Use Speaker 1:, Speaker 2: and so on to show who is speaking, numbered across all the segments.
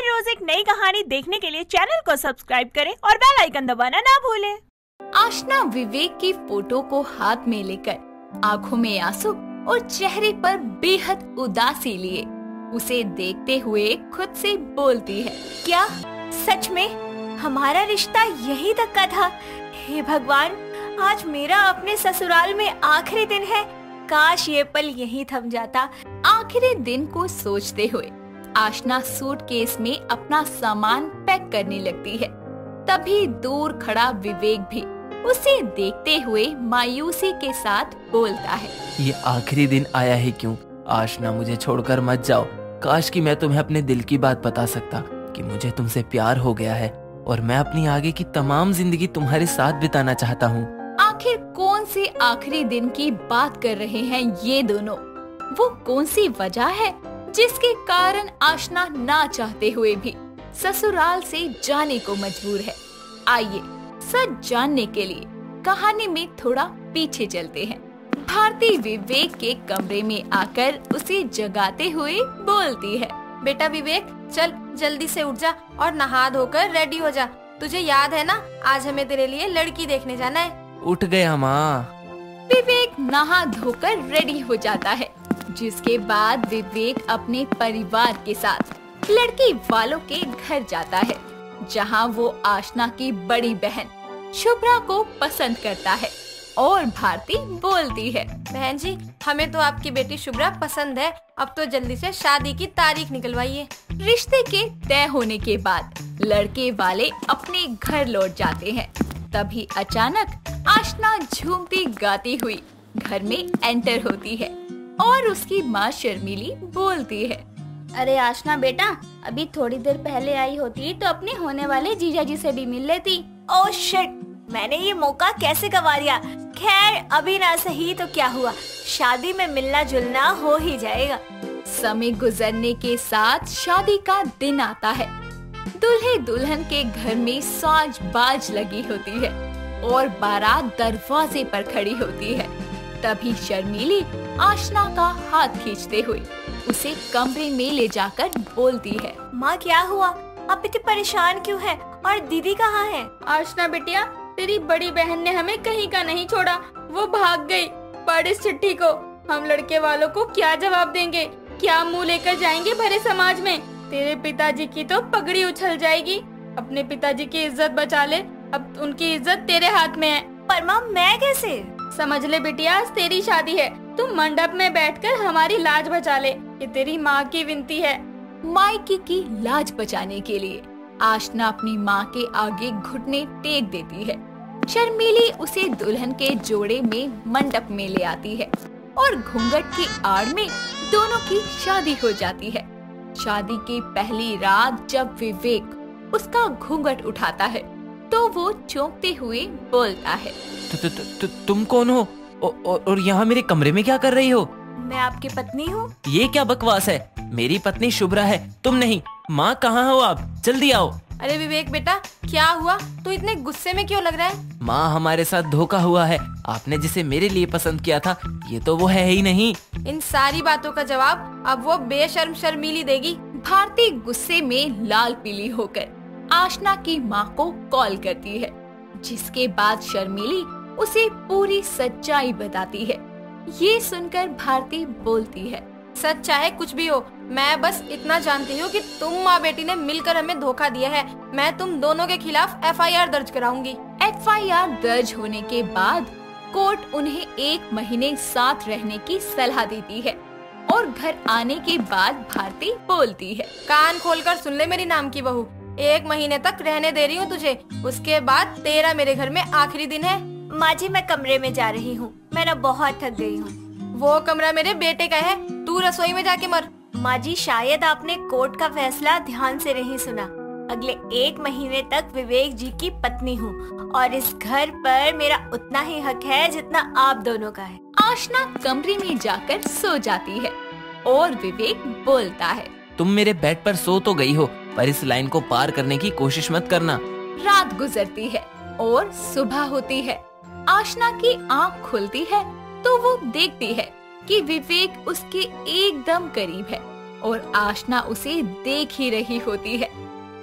Speaker 1: हर रोज एक नई कहानी देखने के लिए चैनल को सब्सक्राइब करें और बेल आइकन दबाना ना भूलें।
Speaker 2: आशना विवेक की फोटो को हाथ में लेकर आंखों में आंसू और चेहरे पर बेहद उदासी लिए उसे देखते हुए खुद से बोलती है,
Speaker 1: क्या सच में हमारा रिश्ता यही तक का था? हे भगवान, आज मेरा अपने ससुराल में आखिरी दिन है। काश ये पल यहीं थम जाता।
Speaker 2: आखिरी दिन को सोचते हुए आशना सूटकेस में अपना सामान पैक करने लगती है। तभी दूर खड़ा विवेक भी उसे देखते हुए मायूसी के साथ बोलता है,
Speaker 3: ये आखिरी दिन आया है क्यों? आशना, मुझे छोड़कर मत जाओ। काश कि मैं तुम्हें अपने दिल की बात बता सकता कि मुझे तुमसे प्यार हो गया है और मैं अपनी आगे की तमाम जिंदगी तुम्हारे साथ बिताना चाहता हूँ।
Speaker 2: आखिर कौन से आखिरी दिन की बात कर रहे हैं ये दोनों? वो कौन सी वजह है जिसके कारण आशना ना चाहते हुए भी ससुराल से जाने को मजबूर है? आइए सच जानने के लिए कहानी में थोड़ा पीछे चलते हैं। भारती विवेक के कमरे में आकर उसे जगाते हुए बोलती है,
Speaker 4: बेटा विवेक, चल जल्दी से उठ जा और नहा धोकर रेडी हो जा। तुझे याद है ना, आज हमें तेरे लिए लड़की देखने जाना है।
Speaker 3: उठ गया माँ।
Speaker 2: विवेक नहा धोकर रेडी हो जाता है, जिसके बाद विवेक अपने परिवार के साथ लड़की वालों के घर जाता है, जहां वो आशना की बड़ी बहन शुभ्रा को पसंद करता है। और भारती बोलती है,
Speaker 4: बहन जी, हमें तो आपकी बेटी शुभ्रा पसंद है। अब तो जल्दी से शादी की तारीख निकलवाइए।
Speaker 2: रिश्ते के तय होने के बाद लड़के वाले अपने घर लौट जाते हैं। तभी अचानक आशना झूमती गाती हुई घर में एंटर होती है और उसकी माँ शर्मिली बोलती है,
Speaker 5: अरे आशना बेटा, अभी थोड़ी देर पहले आई होती तो अपने होने वाले जीजा जी से भी मिल लेती।
Speaker 1: ओह शिट, मैंने ये मौका कैसे गंवा दिया। खैर, अभी ना सही तो क्या हुआ, शादी में मिलना जुलना हो ही जाएगा।
Speaker 2: समय गुजरने के साथ शादी का दिन आता है। दूल्हे दुल्हन के घर में साज बाज लगी होती है और बारात दरवाजे पर खड़ी होती है। तभी शर्मिली आशना का हाथ खींचते हुए उसे कमरे में ले जाकर बोलती है,
Speaker 1: माँ क्या हुआ? आप इतनी परेशान क्यों हैं? और दीदी कहाँ है?
Speaker 5: आशना बेटिया, तेरी बड़ी बहन ने हमें कहीं का नहीं छोड़ा, वो भाग गई। पढ़ इस चिट्ठी को। हम लड़के वालों को क्या जवाब देंगे? क्या मुंह लेकर जाएंगे भरे समाज में? तेरे पिताजी की तो पगड़ी उछल जाएगी। अपने पिताजी की इज्जत बचा ले, अब उनकी इज्जत तेरे हाथ में है।
Speaker 1: पर माँ, मैं कैसे?
Speaker 5: समझ ले बिटिया, आज तेरी शादी है। तुम मंडप में बैठकर हमारी लाज बचा ले, ये तेरी माँ की विनती है।
Speaker 2: मायके की लाज बचाने के लिए आशना अपनी माँ के आगे घुटने टेक देती है। शर्मिली उसे दुल्हन के जोड़े में मंडप में ले आती है और घूंघट की आड़ में दोनों की शादी हो जाती है। शादी की पहली रात जब विवेक उसका घूंघट उठाता है तो वो चौंकते हुए बोलता है,
Speaker 3: तुम कौन हो और यहाँ मेरे कमरे में क्या कर रही हो?
Speaker 1: मैं आपकी पत्नी हूँ।
Speaker 3: ये क्या बकवास है? मेरी पत्नी शुभ्रा है, तुम नहीं। माँ, कहाँ हो आप? जल्दी आओ।
Speaker 4: अरे विवेक बेटा, क्या हुआ? तू इतने गुस्से में क्यों लग रहा है?
Speaker 3: माँ, हमारे साथ धोखा हुआ है। आपने जिसे मेरे लिए पसंद किया था, ये तो वो है ही नहीं।
Speaker 4: इन सारी बातों का जवाब अब वो बेशर्म शर्मिली देगी।
Speaker 2: भारती गुस्से में लाल पीली होकर आशना की माँ को कॉल करती है, जिसके बाद शर्मिली उसे पूरी सच्चाई बताती है। ये सुनकर भारती बोलती है,
Speaker 4: सच चाहे कुछ भी हो, मैं बस इतना जानती हूँ कि तुम माँ बेटी ने मिलकर हमें धोखा दिया है। मैं तुम दोनों के खिलाफ FIR दर्ज कराऊंगी।
Speaker 2: FIR दर्ज होने के बाद कोर्ट उन्हें 1 महीने साथ रहने की सलाह देती है और घर आने के बाद भारती बोलती है,
Speaker 4: कान खोलकर सुन ले मेरी नाम की बहू, 1 महीने तक रहने दे रही हूँ तुझे। उसके बाद तेरा मेरे घर में आखिरी दिन है।
Speaker 1: माँ जी, मैं कमरे में जा रही हूँ, मैं ना बहुत थक गई हूँ।
Speaker 4: वो कमरा मेरे बेटे का है, तू रसोई में जाके मर।
Speaker 1: माँ जी, शायद आपने कोर्ट का फैसला ध्यान से नहीं सुना। अगले 1 महीने तक विवेक जी की पत्नी हूँ और इस घर पर मेरा उतना ही हक है जितना आप दोनों का है।
Speaker 2: आशना कमरे में जाकर सो जाती है और विवेक बोलता है,
Speaker 3: तुम मेरे बेड पर सो तो गई हो, पर इस लाइन को पार करने की कोशिश मत करना।
Speaker 2: रात गुजरती है और सुबह होती है। आशना की आँख खुलती है तो वो देखती है कि विवेक उसके एकदम करीब है और आशना उसे देख ही रही होती है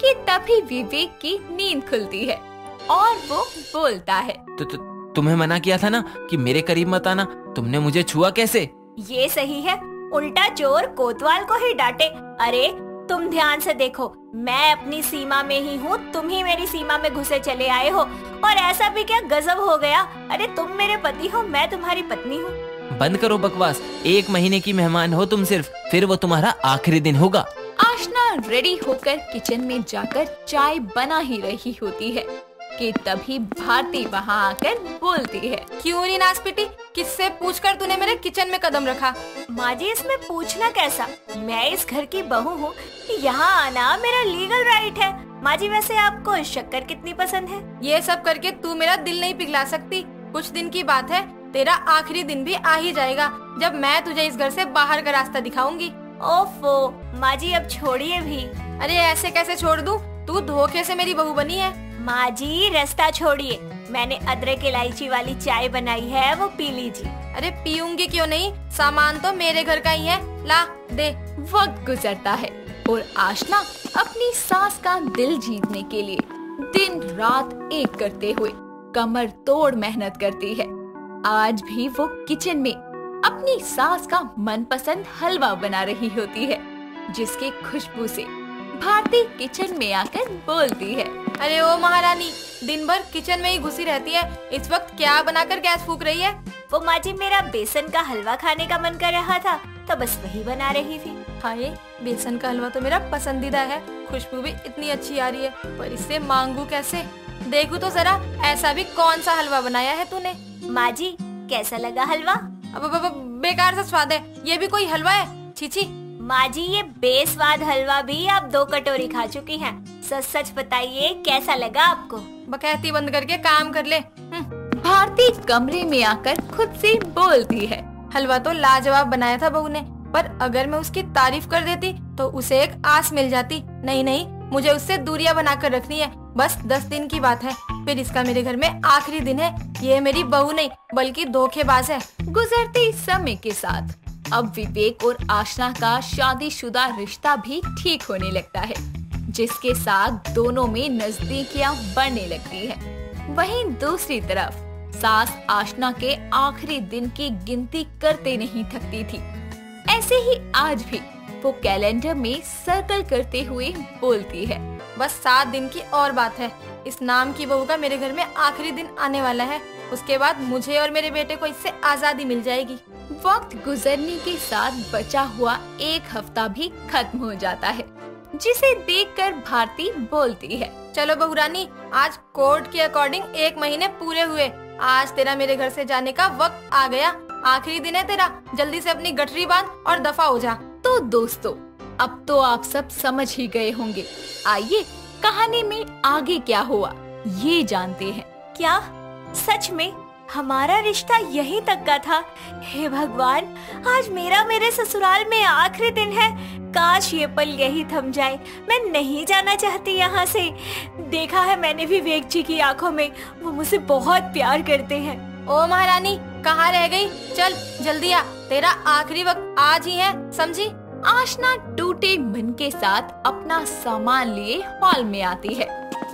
Speaker 2: कि तभी विवेक की नींद खुलती है और वो बोलता है,
Speaker 3: तुम्हें मना किया था ना कि मेरे करीब मत आना, तुमने मुझे छुआ कैसे?
Speaker 1: ये सही है, उल्टा चोर कोतवाल को ही डांटे। अरे तुम ध्यान से देखो, मैं अपनी सीमा में ही हूँ, तुम ही मेरी सीमा में घुसे चले आए हो। और ऐसा भी क्या गजब हो गया? अरे तुम मेरे पति हो, मैं तुम्हारी पत्नी हूँ।
Speaker 3: बंद करो बकवास, 1 महीने की मेहमान हो तुम सिर्फ, फिर वो तुम्हारा आखिरी दिन होगा।
Speaker 2: आशना रेडी होकर किचन में जाकर चाय बना ही रही होती है कि तभी भारती वहाँ आकर बोलती है,
Speaker 4: क्यों नहीं नासपिटी, किससे पूछकर तूने मेरे किचन में कदम रखा?
Speaker 1: माँ जी इसमें पूछना कैसा, मैं इस घर की बहू हूँ, यहाँ आना मेरा लीगल राइट है। माँ जी वैसे आपको शक्कर कितनी पसंद है?
Speaker 4: ये सब करके तू मेरा दिल नहीं पिघला सकती। कुछ दिन की बात है, तेरा आखिरी दिन भी आ ही जाएगा जब मैं तुझे इस घर से बाहर का रास्ता दिखाऊंगी।
Speaker 1: ओफो माँ जी अब छोड़िए भी।
Speaker 4: अरे ऐसे कैसे छोड़ दूं? तू धोखे से मेरी बहू बनी है।
Speaker 1: माँ जी रास्ता छोड़िए, मैंने अदरक इलायची वाली चाय बनाई है, वो पी लीजिए।
Speaker 4: अरे पीऊंगी क्यों नहीं, सामान तो मेरे घर का ही है, ला दे।
Speaker 2: वक्त गुजरता है और आशना अपनी सास का दिल जीतने के लिए दिन रात एक करते हुए कमर तोड़ मेहनत करती है। आज भी वो किचन में अपनी सास का मनपसंद हलवा बना रही होती है, जिसकी खुशबू से भारती किचन में आकर बोलती है,
Speaker 4: अरे ओ महारानी, दिन भर किचन में ही घुसी रहती है, इस वक्त क्या बनाकर गैस फूक रही है?
Speaker 1: वो माँ जी मेरा बेसन का हलवा खाने का मन कर रहा था, तो बस वही बना रही थी।
Speaker 4: हाय, बेसन का हलवा तो मेरा पसंदीदा है, खुशबू भी इतनी अच्छी आ रही है, पर इससे मांगू कैसे? देखूं तो जरा, ऐसा भी कौन सा हलवा बनाया है तूने?
Speaker 1: माँ जी कैसा लगा हलवा?
Speaker 4: अब बेकार सा स्वाद है, ये भी कोई हलवा है? छी।
Speaker 1: माँ जी ये बेस्वाद हलवा भी आप 2 कटोरी खा चुकी हैं। सच सच बताइए कैसा लगा आपको?
Speaker 4: बकैती बंद करके काम कर ले।
Speaker 2: भारती कमरे में आकर खुद से बोलती है,
Speaker 4: हलवा तो लाजवाब बनाया था बहू ने, पर अगर मैं उसकी तारीफ कर देती तो उसे एक आस मिल जाती। नहीं, मुझे उससे दूरियां बनाकर रखनी है। बस 10 दिन की बात है, फिर इसका मेरे घर में आखिरी दिन है। ये मेरी बहू नहीं बल्कि धोखेबाज है।
Speaker 2: गुजरते समय के साथ अब विवेक और आशना का शादीशुदा रिश्ता भी ठीक होने लगता है, जिसके साथ दोनों में नजदीकियां बढ़ने लगती है। वहीं दूसरी तरफ सास आशना के आखिरी दिन की गिनती करते नहीं थकती थी। ऐसे ही आज भी वो कैलेंडर में सर्कल करते हुए बोलती है,
Speaker 4: बस 7 दिन की और बात है, इस नाम की बहू का मेरे घर में आखिरी दिन आने वाला है। उसके बाद मुझे और मेरे बेटे को इससे आजादी मिल जाएगी।
Speaker 2: वक्त गुजरने के साथ बचा हुआ 1 हफ्ता भी खत्म हो जाता है, जिसे देखकर भारती बोलती है,
Speaker 4: चलो बहू रानी, आज कोर्ट के अकॉर्डिंग 1 महीने पूरे हुए। आज तेरा मेरे घर से जाने का वक्त आ गया, आखिरी दिन है तेरा, जल्दी से अपनी गठरी बांध और दफा हो जा।
Speaker 2: तो दोस्तों, अब तो आप सब समझ ही गए होंगे। आइए कहानी में आगे क्या हुआ ये जानते हैं।
Speaker 1: क्या सच में हमारा रिश्ता यहीं तक का था? हे भगवान, आज मेरा मेरे ससुराल में आखिरी दिन है। काश ये पल यही थम जाए। मैं नहीं जाना चाहती यहाँ से। देखा है मैंने विवेक जी की आंखों में, वो मुझसे बहुत प्यार करते हैं।
Speaker 4: ओ महारानी, कहाँ रह गई? चल जल्दी आ, तेरा आखिरी वक्त आज ही है, समझी?
Speaker 2: आशना टूटे मन के साथ अपना सामान लिए हॉल में आती है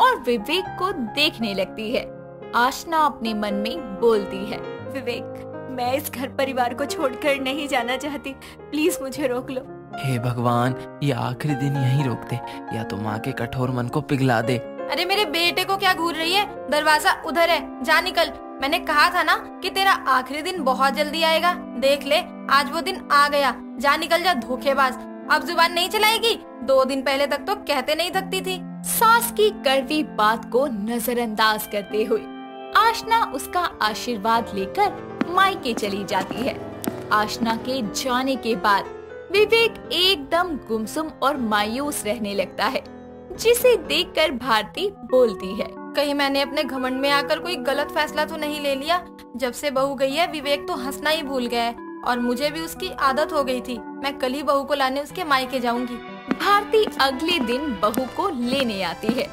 Speaker 2: और विवेक को देखने लगती है। आशना अपने मन में बोलती है,
Speaker 1: विवेक, मैं इस घर परिवार को छोड़कर नहीं जाना चाहती, प्लीज मुझे रोक लो।
Speaker 3: हे भगवान, ये आखिरी दिन यहीं रोक दे, या तो माँ के कठोर मन को पिघला दे।
Speaker 4: अरे मेरे बेटे को क्या घूर रही है? दरवाजा उधर है, जा निकल। मैंने कहा था ना कि तेरा आखिरी दिन बहुत जल्दी आएगा। देख ले, आज वो दिन आ गया। जा निकल जा धोखेबाज। अब जुबान नहीं चलाएगी? 2 दिन पहले तक तो कहते नहीं थकती थी।
Speaker 2: सास की कड़वी बात को नजरअंदाज करते हुए आशना उसका आशीर्वाद लेकर मायके चली जाती है। आशना के जाने के बाद विवेक एकदम गुमसुम और मायूस रहने लगता है, जिसे देखकर भारती बोलती है,
Speaker 4: कहीं मैंने अपने घमंड में आकर कोई गलत फैसला तो नहीं ले लिया? जब से बहू गई है विवेक तो हंसना ही भूल गया है, और मुझे भी उसकी आदत हो गई थी। मैं कल ही बहू को लाने उसके मायके जाऊंगी।
Speaker 2: भारती अगले दिन बहू को लेने आती है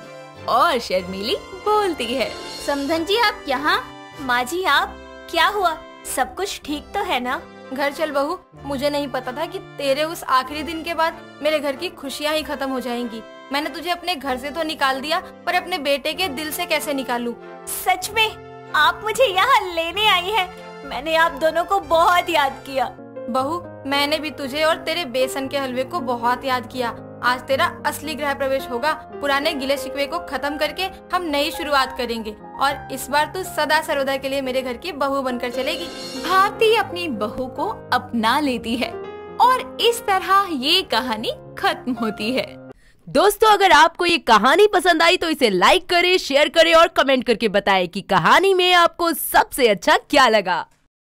Speaker 2: और शर्मीली बोलती है,
Speaker 5: समधन जी आप यहाँ?
Speaker 1: माँ जी आप, क्या हुआ? सब कुछ ठीक तो है ना?
Speaker 4: घर चल बहू। मुझे नहीं पता था कि तेरे उस आखिरी दिन के बाद मेरे घर की खुशियाँ ही खत्म हो जाएंगी। मैंने तुझे अपने घर से तो निकाल दिया, पर अपने बेटे के दिल से कैसे निकालूं?
Speaker 1: सच में आप मुझे यहाँ लेने आई हैं। मैंने आप दोनों को बहुत याद किया।
Speaker 4: बहू, मैंने भी तुझे और तेरे बेसन के हलवे को बहुत याद किया। आज तेरा असली गृह प्रवेश होगा। पुराने गिले शिकवे को खत्म करके हम नई शुरुआत करेंगे और इस बार तू सदा सर्वदा के लिए मेरे घर की बहू बनकर चलेगी।
Speaker 2: भारती अपनी बहू को अपना लेती है और इस तरह ये कहानी खत्म होती है।
Speaker 6: दोस्तों, अगर आपको ये कहानी पसंद आई तो इसे लाइक करें, शेयर करें और कमेंट करके बताएं कि कहानी में आपको सबसे अच्छा क्या लगा।